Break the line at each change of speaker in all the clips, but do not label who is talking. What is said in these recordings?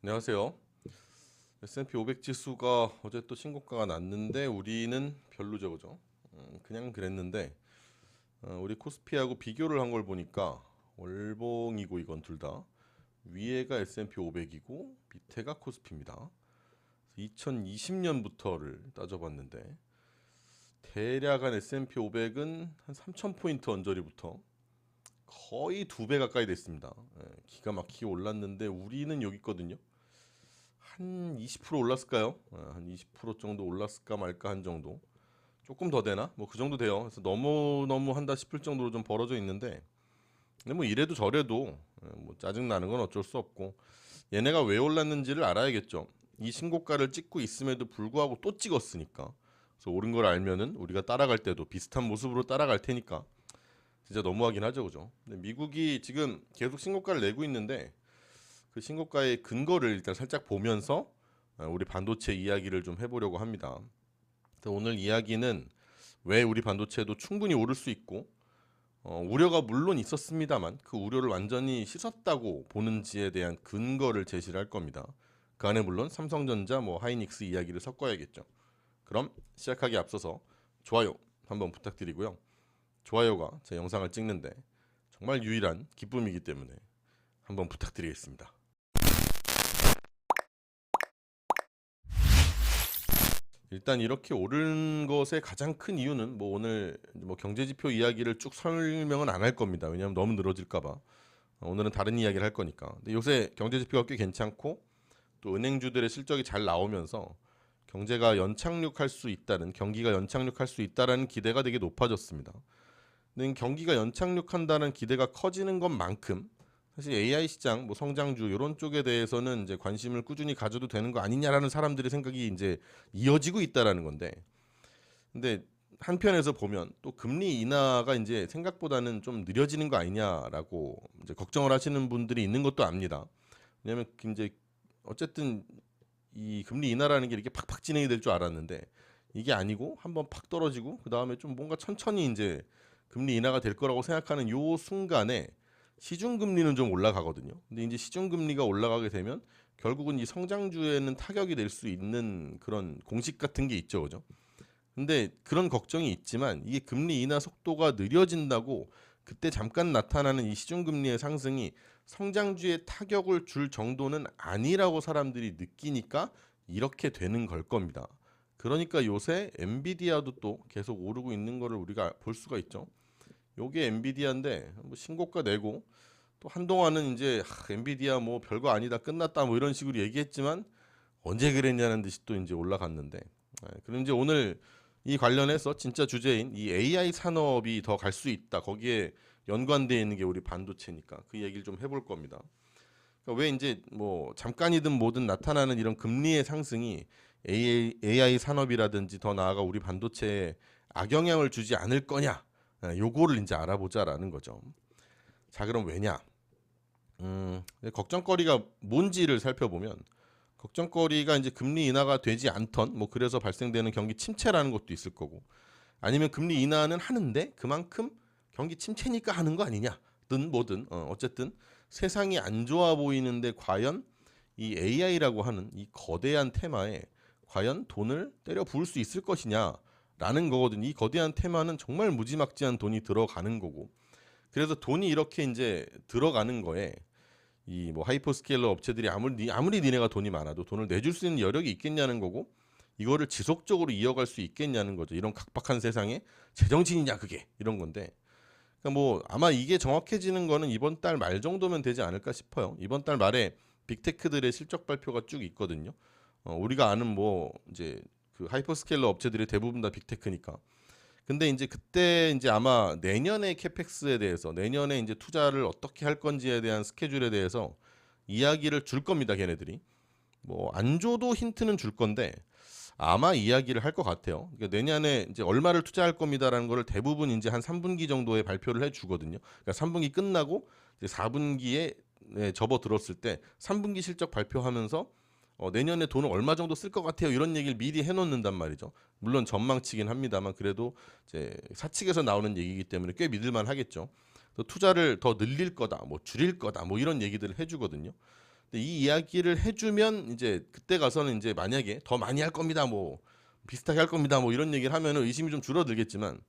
안녕하세요. S&P 500 지수가 어제 또 신고가가 났는데 우리는 별로죠, 그죠? 그냥 그랬는데 우리 코스피하고 비교를 한 걸 보니까 월봉이고 이건 둘 다 위에가 S&P 500이고 밑에가 코스피입니다. 2020년부터를 따져봤는데 대략 한 S&P 500은 한 3,000포인트 언저리부터 거의 2배 가까이 됐습니다. 기가 막히게 올랐는데 우리는 여기 있거든요. 한 20% 올랐을까요? 한 20% 정도 올랐을까 말까 한 정도. 조금 더 되나? 뭐 그 정도 돼요. 그래서 너무 한다 싶을 정도로 좀 벌어져 있는데, 근데 뭐 이래도 저래도 뭐 짜증 나는 건 어쩔 수 없고, 얘네가 왜 올랐는지를 알아야겠죠. 이 신고가를 찍고 있음에도 불구하고 또 찍었으니까. 그래서 옳은 걸 알면은 우리가 따라갈 때도 비슷한 모습으로 따라갈 테니까 진짜 너무하긴 하죠, 그죠? 근데 미국이 지금 계속 신고가를 내고 있는데 그 신고가의 근거를 일단 살짝 보면서 우리 반도체 이야기를 좀 해보려고 합니다. 그래서 오늘 이야기는 왜 우리 반도체도 충분히 오를 수 있고 우려가 물론 있었습니다만 그 우려를 완전히 씻었다고 보는지에 대한 근거를 제시를 할 겁니다. 그 안에 물론 삼성전자, 뭐 하이닉스 이야기를 섞어야겠죠. 그럼 시작하기 앞서서 좋아요 한번 부탁드리고요. 좋아요가 제 영상을 찍는데 정말 유일한 기쁨이기 때문에 한번 부탁드리겠습니다. 일단 이렇게 오른 것의 가장 큰 이유는 뭐 오늘 뭐 경제 지표 이야기를 쭉 설명은 안 할 겁니다. 왜냐하면 너무 늘어질까 봐. 오늘은 다른 이야기를 할 거니까. 근데 요새 경제 지표가 꽤 괜찮고 또 은행주들의 실적이 잘 나오면서 경제가 연착륙할 수 있다는 경기가 연착륙할 수 있다라는 기대가 되게 높아졌습니다. 근데 경기가 연착륙한다는 기대가 커지는 것만큼 사실 AI 시장, 뭐 성장주 이런 쪽에 대해서는 이제 관심을 꾸준히 가져도 되는 거 아니냐라는 사람들의 생각이 이제 이어지고 있다라는 건데, 근데 한편에서 보면 또 금리 인하가 이제 생각보다는 좀 느려지는 거 아니냐라고 이제 걱정을 하시는 분들이 있는 것도 압니다. 왜냐하면 이제 어쨌든 이 금리 인하라는 게 이렇게 팍팍 진행이 될 줄 알았는데 이게 아니고 한번 팍 떨어지고 그 다음에 좀 뭔가 천천히 이제 금리 인하가 될 거라고 생각하는 요 순간에 시중 금리는 좀 올라가거든요. 근데 이제 시중 금리가 올라가게 되면 결국은 이 성장주에는 타격이 될 수 있는 그런 공식 같은 게 있죠, 그죠? 근데 그런 걱정이 있지만 이게 금리 인하 속도가 느려진다고 그때 잠깐 나타나는 이 시중금리의 상승이 성장주에 타격을 줄 정도는 아니라고 사람들이 느끼니까 이렇게 되는 걸 겁니다. 그러니까 요새 엔비디아도 또 계속 오르고 있는 거를 우리가 볼 수가 있죠. 요게 엔비디아인데 뭐 신고가 내고 또 한동안은 이제 엔비디아 뭐 별거 아니다 끝났다 뭐 이런 식으로 얘기했지만 언제 그랬냐는 듯이 또 이제 올라갔는데, 그럼 이제 오늘 이 관련해서 진짜 주제인 이 AI 산업이 더 갈 수 있다. 거기에 연관되어 있는 게 우리 반도체니까 그 얘기를 좀 해볼 겁니다. 그러니까 왜 이제 뭐 잠깐이든 뭐든 나타나는 이런 금리의 상승이 AI 산업이라든지 더 나아가 우리 반도체에 악영향을 주지 않을 거냐? 요거를 이제 알아보자라는 거죠. 자, 그럼 왜냐? 걱정거리가 뭔지를 살펴보면 걱정거리가 이제 금리 인하가 되지 않던 뭐 그래서 발생되는 경기 침체라는 것도 있을 거고, 아니면 금리 인하는 하는데 그만큼 경기 침체니까 하는 거 아니냐든 뭐든 어쨌든 세상이 안 좋아 보이는데 과연 이 AI라고 하는 이 거대한 테마에 과연 돈을 때려 부을 수 있을 것이냐라는 거거든요. 이 거대한 테마는 정말 무지막지한 돈이 들어가는 거고, 그래서 돈이 이렇게 이제 들어가는 거에 이 뭐 하이퍼스케일러 업체들이 아무리 니네가 돈이 많아도 돈을 내줄 수 있는 여력이 있겠냐는 거고, 이거를 지속적으로 이어갈 수 있겠냐는 거죠. 이런 각박한 세상에 제정신이냐 그게 이런 건데, 그러니까 뭐 아마 이게 정확해지는 거는 이번 달 말 정도면 되지 않을까 싶어요. 이번 달 말에 빅테크들의 실적 발표가 쭉 있거든요. 우리가 아는 뭐 이제 그 하이퍼스케일러 업체들이 대부분 다 빅테크니까. 근데 이제 그때 이제 아마 내년의 캐펙스에 대해서 내년에 이제 투자를 어떻게 할 건지에 대한 스케줄에 대해서 이야기를 줄 겁니다, 걔네들이. 뭐 안 줘도 힌트는 줄 건데 아마 이야기를 할 것 같아요. 그러니까 내년에 이제 얼마를 투자할 겁니다라는 거를 대부분 이제 한 3분기 정도에 발표를 해 주거든요. 그러니까 3분기 끝나고 이제 4분기에 접어들었을 때 3분기 실적 발표하면서 내년에 돈을 얼마 정도 쓸 것 같아요. 이런 얘기를 미리 해놓는단 말이죠. 물론 전망치긴 합니다만 그래도 이제 사측에서 나오는 얘기이기 때문에 꽤 믿을만 하겠죠. 투자를 더 늘릴 거다, 뭐 줄일 거다, 뭐 이런 얘기들을 해주거든요. 근데 이 이야기를 해주면 이제 그때 가서는 이제 만약에 더 많이 할 겁니다, 뭐 비슷하게 할 겁니다, 뭐 이런 얘기를 하면은 의심이 좀 줄어들겠지만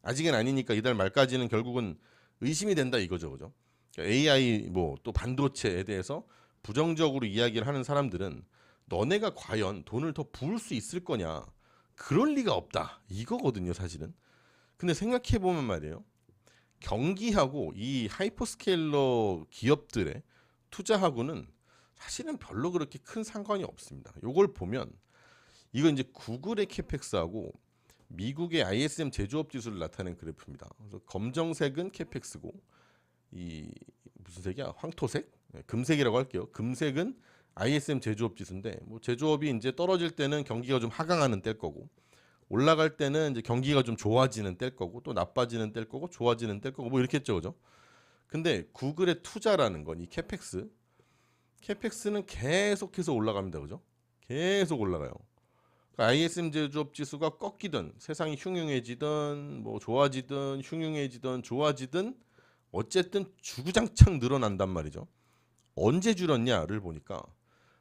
아직은 아니니까 이달 말까지는 결국은 의심이 된다 이거죠, 그죠? 그러니까 AI 뭐 또 반도체에 대해서 부정적으로 이야기를 하는 사람들은 너네가 과연 돈을 더 부을 수 있을 거냐? 그럴 리가 없다 이거거든요, 사실은. 근데 생각해 보면 말이에요. 경기하고 이 하이퍼스케일러 기업들의 투자하고는 사실은 별로 그렇게 큰 상관이 없습니다. 요걸 보면 이건 이제 구글의 캐펙스하고 미국의 ISM 제조업 지수를 나타낸 그래프입니다. 그래서 검정색은 캐펙스고 이 무슨 색이야? 황토색? 네, 금색이라고 할게요. 금색은 ISM 제조업 지수인데 뭐 제조업이 이제 떨어질 때는 경기가 좀 하강하는 때일 거고 올라갈 때는 이제 경기가 좀 좋아지는 때일 거고 또 나빠지는 때일 거고 좋아지는 때일 거고 뭐 이렇게 했죠, 그죠? 근데 구글의 투자라는 건 이 캐펙스는 계속해서 올라갑니다, 그죠? 계속 올라가요. 그러니까 ISM 제조업 지수가 꺾이든 세상이 흉흉해지든 뭐 좋아지든 흉흉해지든 좋아지든 어쨌든 주구장창 늘어난단 말이죠. 언제 줄었냐를 보니까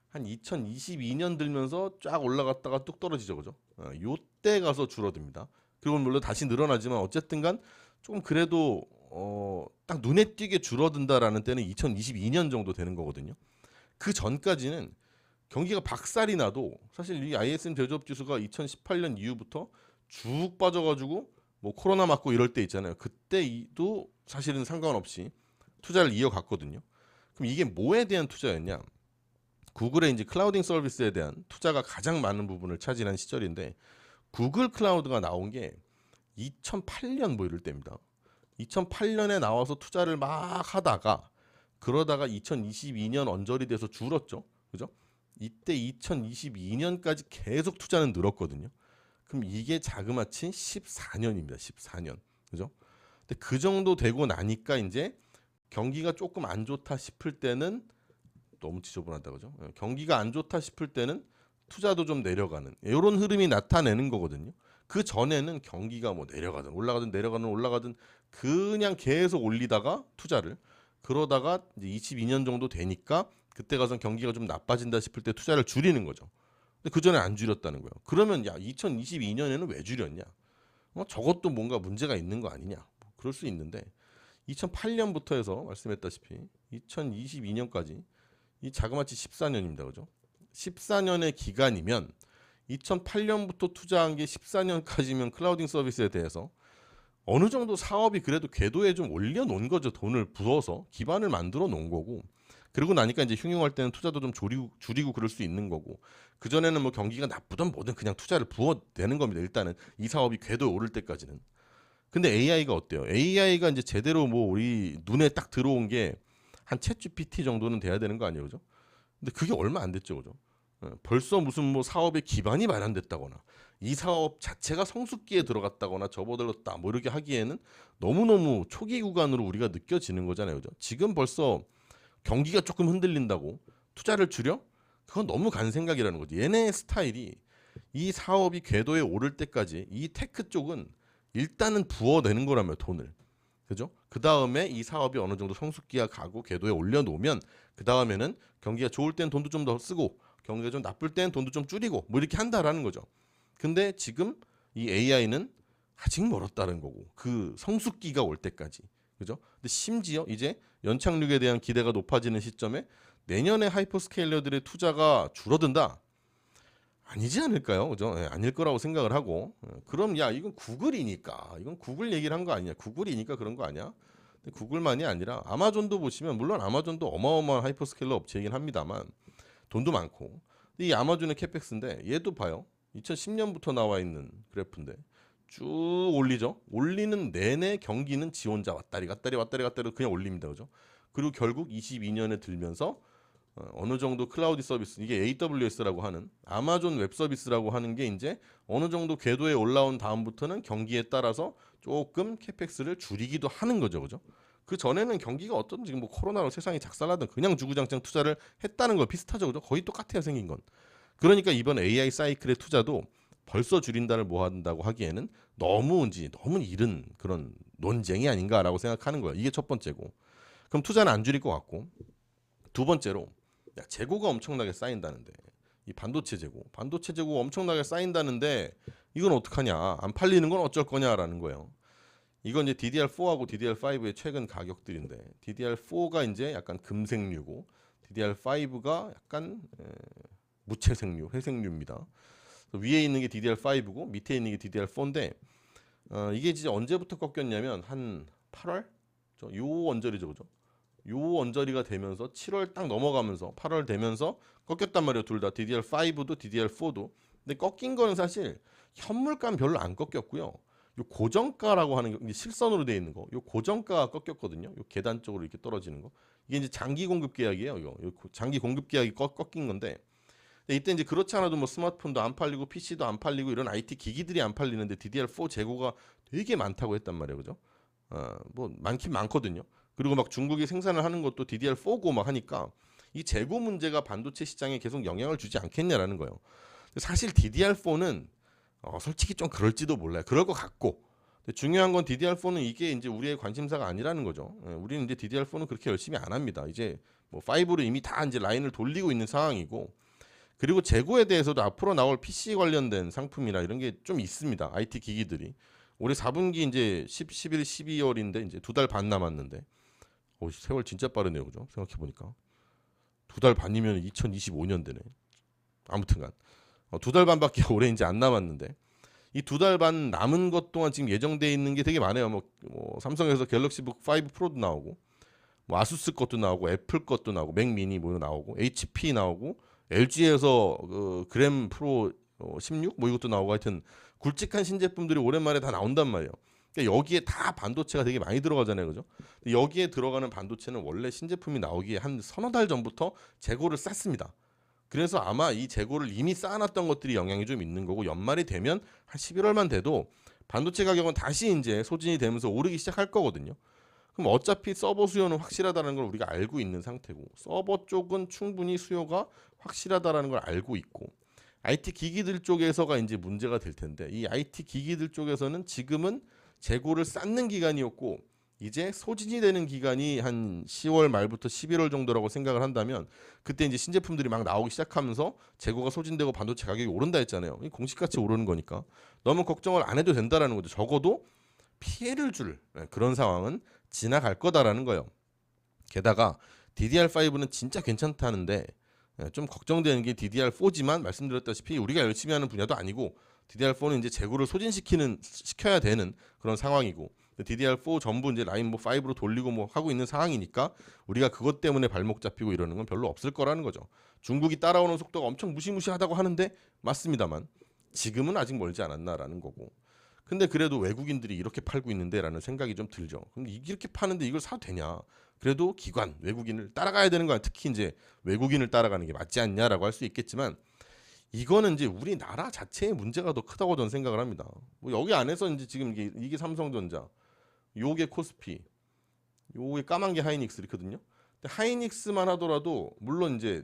한 2022년 들면서 쫙 올라갔다가 뚝 떨어지죠, 그죠? 요때 가서 줄어듭니다. 그리고 물론 다시 늘어나지만 어쨌든간 좀 그래도 딱 눈에 띄게 줄어든다라는 때는 2022년 정도 되는 거거든요. 그 전까지는 경기가 박살이 나도 사실 이 ISM 제조업 지수가 2018년 이후부터 쭉 빠져가지고 뭐 코로나 맞고 이럴 때 있잖아요. 그때도 사실은 상관없이 투자를 이어갔거든요. 그럼 이게 뭐에 대한 투자였냐? 구글의 이제 클라우딩 서비스에 대한 투자가 가장 많은 부분을 차지한 시절인데 구글 클라우드가 나온 게 2008년 뭐 이럴 때입니다. 2008년에 나와서 투자를 막 하다가 그러다가 2022년 언저리 돼서 줄었죠. 그죠? 이때 2022년까지 계속 투자는 늘었거든요. 그럼 이게 자그마치 14년입니다. 14년. 그죠? 근데 그 정도 되고 나니까 이제 경기가 조금 안 좋다 싶을 때는 너무 지저분하다 그죠? 경기가 안 좋다 싶을 때는 투자도 좀 내려가는 이런 흐름이 나타내는 거거든요. 그 전에는 경기가 뭐 내려가든 올라가든 내려가든 올라가든 그냥 계속 올리다가 투자를 그러다가 이제 22년 정도 되니까 그때 가서 경기가 좀 나빠진다 싶을 때 투자를 줄이는 거죠. 근데 그 전에 안 줄였다는 거예요. 그러면 야 2022년에는 왜 줄였냐? 저것도 뭔가 문제가 있는 거 아니냐? 뭐 그럴 수 있는데 2008년부터 해서 말씀했다시피 2022년까지 이 자그마치 14년입니다. 그죠? 14년의 기간이면 2008년부터 투자한 게 14년까지면 클라우딩 서비스에 대해서 어느 정도 사업이 그래도 궤도에 좀 올려놓은 거죠. 돈을 부어서 기반을 만들어 놓은 거고 그러고 나니까 이제 흉흉할 때는 투자도 좀 줄이고 그럴 수 있는 거고 그전에는 뭐 경기가 나쁘든 뭐든 그냥 투자를 부어대는 겁니다. 일단은 이 사업이 궤도에 오를 때까지는. 근데 AI가 어때요? AI가 이제 제대로 뭐 우리 눈에 딱 들어온 게 한 챗GPT 정도는 돼야 되는 거 아니에요, 그죠? 근데 그게 얼마 안 됐죠, 그죠? 벌써 무슨 뭐 사업의 기반이 마련됐다거나 이 사업 자체가 성숙기에 들어갔다거나 접어들었다 뭐 이렇게 하기에는 너무너무 초기 구간으로 우리가 느껴지는 거잖아요, 그죠? 지금 벌써 경기가 조금 흔들린다고 투자를 줄여? 그건 너무 간 생각이라는 거지. 얘네의 스타일이 이 사업이 궤도에 오를 때까지 이 테크 쪽은 일단은 부어내는 거라며 돈을. 그죠? 그 다음에 이 사업이 어느 정도 성숙기가 가고 궤도에 올려놓으면 그 다음에는 경기가 좋을 땐 돈도 좀 더 쓰고 경기가 좀 나쁠 땐 돈도 좀 줄이고 뭐 이렇게 한다라는 거죠. 근데 지금 이 AI는 아직 멀었다는 거고 그 성숙기가 올 때까지. 그죠? 근데 심지어 이제 연착륙에 대한 기대가 높아지는 시점에 내년에 하이퍼스케일러들의 투자가 줄어든다. 아니지 않을까요? 그죠? 예, 아닐 거라고 생각을 하고 그럼 야 이건 구글이니까 이건 구글 얘기를 한 거 아니냐 구글이니까 그런 거 아니야? 근데 구글만이 아니라 아마존도 보시면 물론 아마존도 어마어마한 하이퍼스케일러 업체이긴 합니다만 돈도 많고 근데 이 아마존의 캐펙스인데 얘도 봐요 2010년부터 나와 있는 그래프인데 쭉 올리죠 올리는 내내 경기는 지 혼자 왔다리 갔다리 왔다리 갔다리 그냥 올립니다 그죠? 그리고 결국 22년에 들면서 어느 정도 클라우드 서비스 이게 AWS라고 하는 아마존 웹 서비스라고 하는 게 이제 어느 정도 궤도에 올라온 다음부터는 경기에 따라서 조금 캐펙스를 줄이기도 하는 거죠, 그죠? 그 전에는 경기가 어떤 지금 뭐 코로나로 세상이 작살나든 그냥 주구장창 투자를 했다는 거 비슷하죠, 그죠? 거의 똑같아요 생긴 건. 그러니까 이번 AI 사이클의 투자도 벌써 줄인다를 뭐 한다고 하기에는 너무 이른 그런 논쟁이 아닌가라고 생각하는 거예요. 이게 첫 번째고. 그럼 투자는 안 줄일 것 같고 두 번째로 야, 재고가 엄청나게 쌓인다는데 이 반도체 재고 엄청나게 쌓인다는데 이건 어떡하냐? 안 팔리는 건 어쩔 거냐라는 거예요. 이건 이제 DDR4하고 DDR5의 최근 가격들인데 DDR4가 이제 약간 금색류고 DDR5가 약간 무채색류, 회색류입니다. 위에 있는 게 DDR5고 밑에 있는 게 DDR4인데 이게 진짜 언제부터 꺾였냐면 한 8월? 요 언저리죠, 그죠? 요 언저리가 되면서 7월 딱 넘어가면서 8월 되면서 꺾였단 말이에요. 둘 다 DDR5도 DDR4도. 근데 꺾인 거는 사실 현물가는 별로 안 꺾였고요. 요 고정가라고 하는 게 실선으로 돼 있는 거. 요 고정가가 꺾였거든요. 요 계단 쪽으로 이렇게 떨어지는 거. 이게 이제 장기 공급 계약이에요. 이거 장기 공급 계약이 꺾인 건데. 근데 이때 이제 그렇지 않아도 뭐 스마트폰도 안 팔리고 PC도 안 팔리고 이런 IT 기기들이 안 팔리는데 DDR4 재고가 되게 많다고 했단 말이에요. 그죠? 뭐 많긴 많거든요. 그리고 막 중국이 생산을 하는 것도 DDR4고 막 하니까 이 재고 문제가 반도체 시장에 계속 영향을 주지 않겠냐라는 거예요. 사실 DDR4는 솔직히 좀 그럴지도 몰라요. 그럴 것 같고. 근데 중요한 건 DDR4는 이게 이제 우리의 관심사가 아니라는 거죠. 우리는 이제 DDR4는 그렇게 열심히 안 합니다. 이제 뭐 5로 이미 다 이제 라인을 돌리고 있는 상황이고. 그리고 재고에 대해서도 앞으로 나올 PC 관련된 상품이나 이런 게 좀 있습니다. IT 기기들이. 올해 4분기 이제 11, 12월인데 이제 2달 반 남았는데 세월 진짜 빠르네요. 그죠? 생각해 보니까. 2달 반이면 2025년 되네. 아무튼간 2달 반밖에 올해 이제 안 남았는데 이 2달 반 남은 것 동안 지금 예정돼 있는 게 되게 많아요. 뭐 삼성에서 갤럭시북 5 프로도 나오고 뭐 아수스 것도 나오고 애플 것도 나오고 맥 미니 뭐 나오고 HP 나오고 LG에서 그 그램 프로 16 뭐 이것도 나오고 하여튼 굵직한 신제품들이 오랜만에 다 나온단 말이에요. 그러니까 여기에 다 반도체가 되게 많이 들어가잖아요, 그죠? 근데 여기에 들어가는 반도체는 원래 신제품이 나오기에 한 서너 달 전부터 재고를 쌌습니다. 그래서 아마 이 재고를 이미 쌓아놨던 것들이 영향이 좀 있는 거고 연말이 되면 한 11월만 돼도 반도체 가격은 다시 이제 소진이 되면서 오르기 시작할 거거든요. 그럼 어차피 서버 수요는 확실하다는 걸 우리가 알고 있는 상태고 서버 쪽은 충분히 수요가 확실하다라는 걸 알고 있고 IT 기기들 쪽에서가 이제 문제가 될 텐데 이 IT 기기들 쪽에서는 지금은 재고를 쌓는 기간이었고 이제 소진이 되는 기간이 한 10월 말부터 11월 정도라고 생각을 한다면 그때 이제 신제품들이 막 나오기 시작하면서 재고가 소진되고 반도체 가격이 오른다 했잖아요. 공식같이 오르는 거니까 너무 걱정을 안 해도 된다라는 거죠. 적어도 피해를 줄 그런 상황은 지나갈 거다라는 거예요. 게다가 DDR5는 진짜 괜찮다는데 좀 걱정되는 게 DDR4지만 말씀드렸다시피 우리가 열심히 하는 분야도 아니고 DDR4는 이제 재고를 시켜야 되는 그런 상황이고 DDR4 전부 이제 라인 뭐 5로 돌리고 뭐 하고 있는 상황이니까 우리가 그것 때문에 발목 잡히고 이러는 건 별로 없을 거라는 거죠. 중국이 따라오는 속도가 엄청 무시무시하다고 하는데 맞습니다만 지금은 아직 멀지 않았나라는 거고. 근데 그래도 외국인들이 이렇게 팔고 있는데라는 생각이 좀 들죠. 그럼 이렇게 파는데 이걸 사도 되냐? 그래도 기관 외국인을 따라가야 되는 거야. 특히 이제 외국인을 따라가는 게 맞지 않냐라고 할 수 있겠지만 이거는 이제 우리나라 자체의 문제가 더 크다고 저는 생각을 합니다. 뭐 여기 안에서 이제 지금 이게 삼성전자, 요게 코스피, 요게 까만 게 하이닉스 이렇거든요. 근데 하이닉스만 하더라도 물론 이제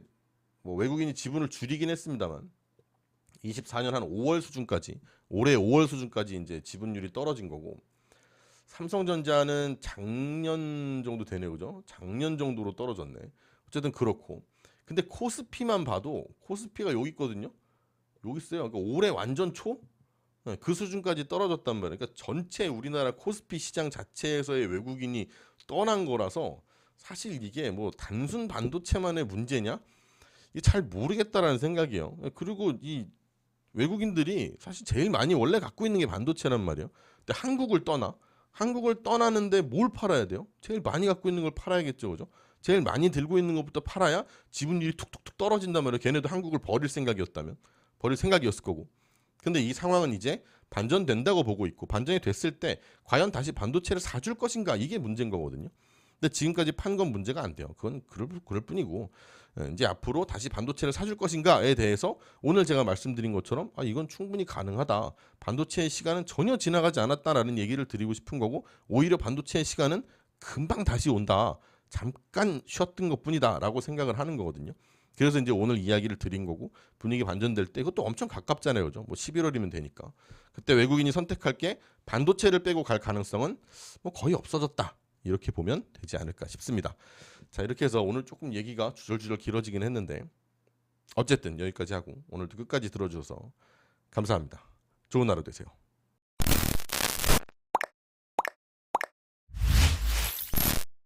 뭐 외국인이 지분을 줄이긴 했습니다만 24년 한 5월 수준까지 올해 5월 수준까지 이제 지분율이 떨어진 거고 삼성전자는 작년 정도 되네요, 그죠? 작년 정도로 떨어졌네. 어쨌든 그렇고 근데 코스피만 봐도 코스피가 여기 있거든요. 여기 있어요. 그러니까 올해 완전 초? 그 수준까지 떨어졌단 말이에요. 그러니까 전체 우리나라 코스피 시장 자체에서의 외국인이 떠난 거라서 사실 이게 뭐 단순 반도체만의 문제냐? 이게 잘 모르겠다라는 생각이에요. 그리고 이 외국인들이 사실 제일 많이 원래 갖고 있는 게 반도체란 말이에요. 근데 한국을 떠나는데 뭘 팔아야 돼요? 제일 많이 갖고 있는 걸 팔아야겠죠, 그죠? 제일 많이 들고 있는 것부터 팔아야 지분율이 툭툭툭 떨어진단 말이에요. 걔네도 한국을 버릴 생각이었을 거고. 근데 이 상황은 이제 반전된다고 보고 있고 반전이 됐을 때 과연 다시 반도체를 사줄 것인가 이게 문제인 거거든요. 근데 지금까지 판 건 문제가 안 돼요. 그건 그럴 뿐이고 이제 앞으로 다시 반도체를 사줄 것인가에 대해서 오늘 제가 말씀드린 것처럼 이건 충분히 가능하다. 반도체의 시간은 전혀 지나가지 않았다라는 얘기를 드리고 싶은 거고 오히려 반도체의 시간은 금방 다시 온다. 잠깐 쉬었던 것뿐이다라고 생각을 하는 거거든요. 그래서 이제 오늘 이야기를 드린 거고 분위기 반전될 때 그것도 엄청 가깝잖아요, 그죠? 뭐 11월이면 되니까 그때 외국인이 선택할 게 반도체를 빼고 갈 가능성은 뭐 거의 없어졌다. 이렇게 보면 되지 않을까 싶습니다. 자, 이렇게 해서 오늘 조금 얘기가 주절주절 길어지긴 했는데 어쨌든 여기까지 하고 오늘도 끝까지 들어주셔서 감사합니다. 좋은 하루 되세요.